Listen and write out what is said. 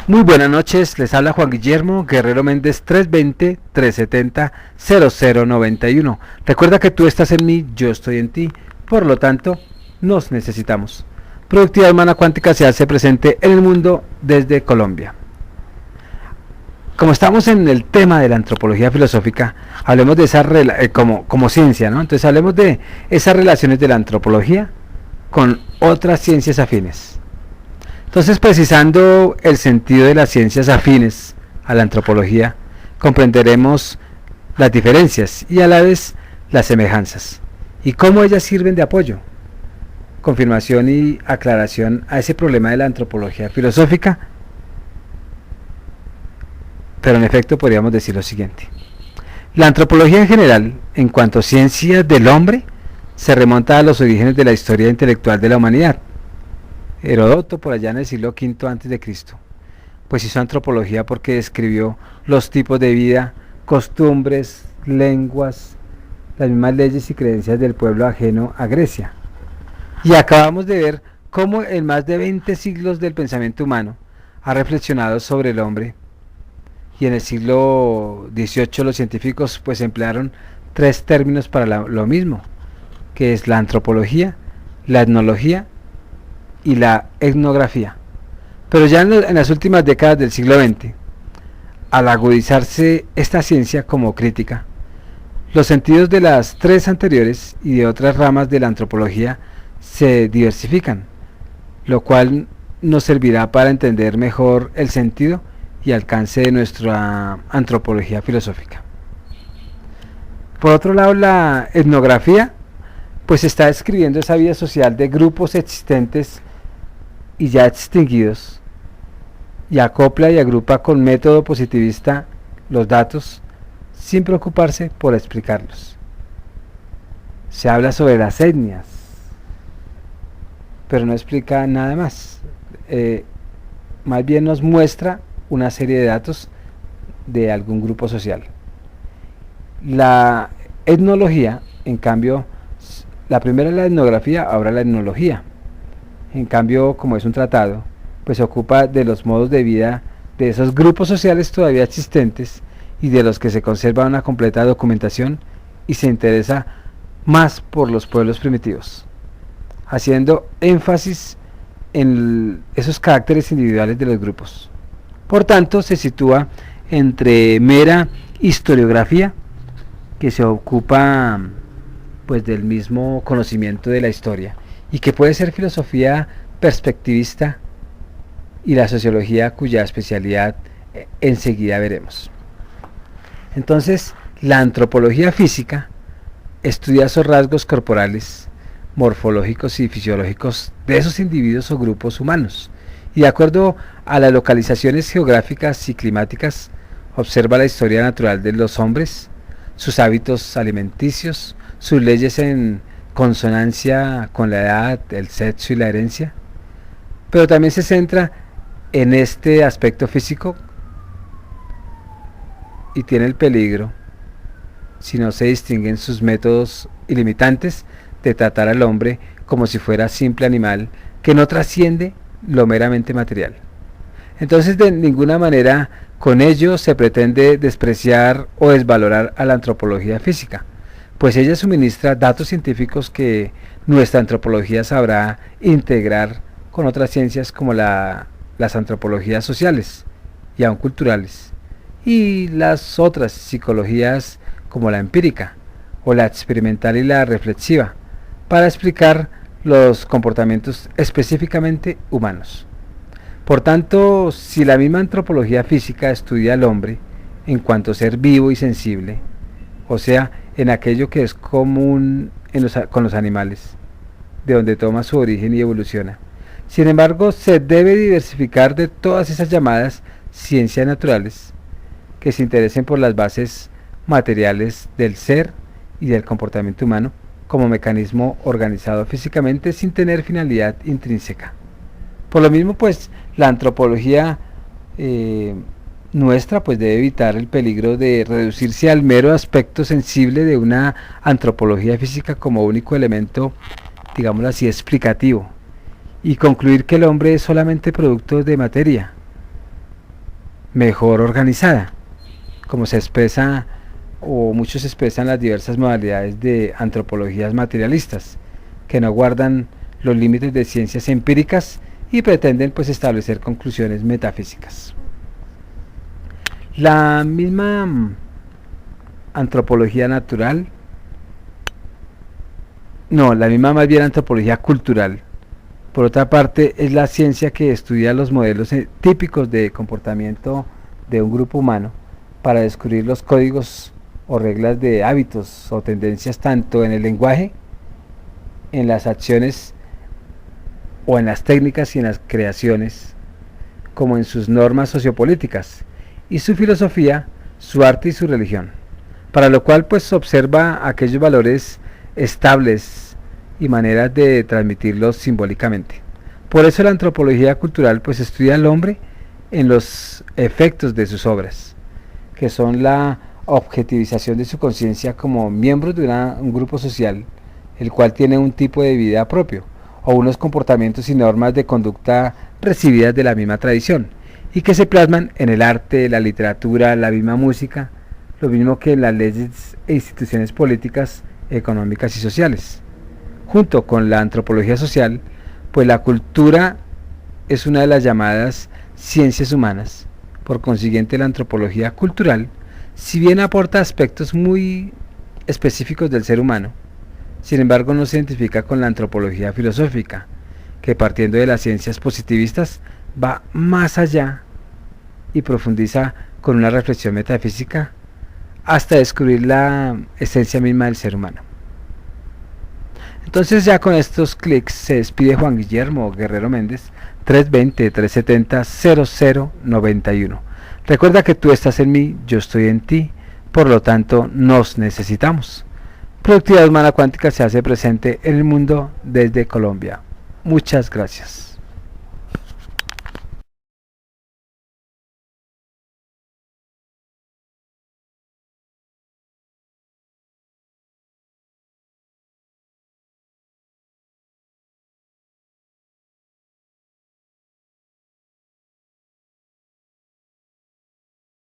Muy buenas noches, les habla Juan Guillermo Guerrero Méndez 320-370-0091. Recuerda que tú estás en mí, yo estoy en ti, por lo tanto, nos necesitamos. Productividad Humana Cuántica se hace presente en el mundo desde Colombia. Como estamos en el tema de la antropología filosófica, hablemos de esa como ciencia, ¿no? Entonces hablemos de esas relaciones de la antropología con otras ciencias afines. Entonces, precisando el sentido de las ciencias afines a la antropología, comprenderemos las diferencias y a la vez las semejanzas, y cómo ellas sirven de apoyo, confirmación y aclaración a ese problema de la antropología filosófica. Pero en efecto podríamos decir lo siguiente: la antropología en general, en cuanto a ciencia del hombre, se remonta a los orígenes de la historia intelectual de la humanidad. Heródoto, por allá en el siglo V a.C., pues hizo antropología porque describió los tipos de vida, costumbres, lenguas, las mismas leyes y creencias del pueblo ajeno a Grecia. Y acabamos de ver cómo en más de 20 siglos del pensamiento humano ha reflexionado sobre el hombre. Y en el siglo XVIII los científicos pues emplearon tres términos para lo mismo, que es la antropología, la etnología y la etnografía. Pero ya en las últimas décadas del siglo XX, al agudizarse esta ciencia como crítica, los sentidos de las tres anteriores y de otras ramas de la antropología se diversifican, lo cual nos servirá para entender mejor el sentido y alcance de nuestra antropología filosófica. Por otro lado, la etnografía pues está describiendo esa vida social de grupos existentes y ya extinguidos, y acopla y agrupa con método positivista los datos sin preocuparse por explicarlos. Se habla sobre las etnias, pero no explica nada más. Más bien nos muestra una serie de datos de algún grupo social. La etnología, en cambio, la primera es la etnografía, ahora la etnología. En cambio, como es un tratado, pues se ocupa de los modos de vida de esos grupos sociales todavía existentes y de los que se conserva una completa documentación, y se interesa más por los pueblos primitivos, haciendo énfasis en esos caracteres individuales de los grupos. Por tanto, se sitúa entre mera historiografía, que se ocupa pues del mismo conocimiento de la historia, y que puede ser filosofía perspectivista, y la sociología, cuya especialidad enseguida veremos. Entonces, la antropología física estudia esos rasgos corporales, morfológicos y fisiológicos de esos individuos o grupos humanos, y de acuerdo a las localizaciones geográficas y climáticas, observa la historia natural de los hombres, sus hábitos alimenticios, sus leyes en consonancia con la edad, el sexo y la herencia, pero también se centra en este aspecto físico y tiene el peligro, si no se distinguen sus métodos ilimitantes, de tratar al hombre como si fuera simple animal que no trasciende lo meramente material. Entonces, de ninguna manera con ello se pretende despreciar o desvalorar a la antropología física, pues ella suministra datos científicos que nuestra antropología sabrá integrar con otras ciencias como las antropologías sociales y aún culturales, y las otras psicologías como la empírica o la experimental y la reflexiva, para explicar los comportamientos específicamente humanos. Por tanto, si la misma antropología física estudia al hombre en cuanto a ser vivo y sensible, o sea, en aquello que es común con los animales, de donde toma su origen y evoluciona, sin embargo, se debe diversificar de todas esas llamadas ciencias naturales que se interesen por las bases materiales del ser y del comportamiento humano como mecanismo organizado físicamente sin tener finalidad intrínseca. Por lo mismo, pues, la antropología nuestra pues debe evitar el peligro de reducirse al mero aspecto sensible de una antropología física como único elemento, digámoslo así, explicativo, y concluir que el hombre es solamente producto de materia, mejor organizada, como se expresa o muchos expresan las diversas modalidades de antropologías materialistas, que no guardan los límites de ciencias empíricas y pretenden pues establecer conclusiones metafísicas. La misma antropología natural, la misma más bien antropología cultural, por otra parte, es la ciencia que estudia los modelos típicos de comportamiento de un grupo humano para descubrir los códigos o reglas de hábitos o tendencias tanto en el lenguaje, en las acciones o en las técnicas y en las creaciones, como en sus normas sociopolíticas y su filosofía, su arte y su religión, para lo cual pues observa aquellos valores estables y maneras de transmitirlos simbólicamente. Por eso la antropología cultural pues estudia al hombre en los efectos de sus obras, que son la objetivización de su conciencia como miembros de un grupo social, el cual tiene un tipo de vida propio, o unos comportamientos y normas de conducta recibidas de la misma tradición, y que se plasman en el arte, la literatura, la misma música, lo mismo que en las leyes e instituciones políticas, económicas y sociales. Junto con la antropología social, pues la cultura es una de las llamadas ciencias humanas. Por consiguiente, la antropología cultural, si bien aporta aspectos muy específicos del ser humano, sin embargo no se identifica con la antropología filosófica, que partiendo de las ciencias positivistas va más allá y profundiza con una reflexión metafísica hasta descubrir la esencia misma del ser humano. Entonces ya con estos clics se despide Juan Guillermo Guerrero Méndez, 320-370-0091. Recuerda que tú estás en mí, yo estoy en ti, por lo tanto nos necesitamos. Productividad Humana Cuántica se hace presente en el mundo desde Colombia. Muchas gracias.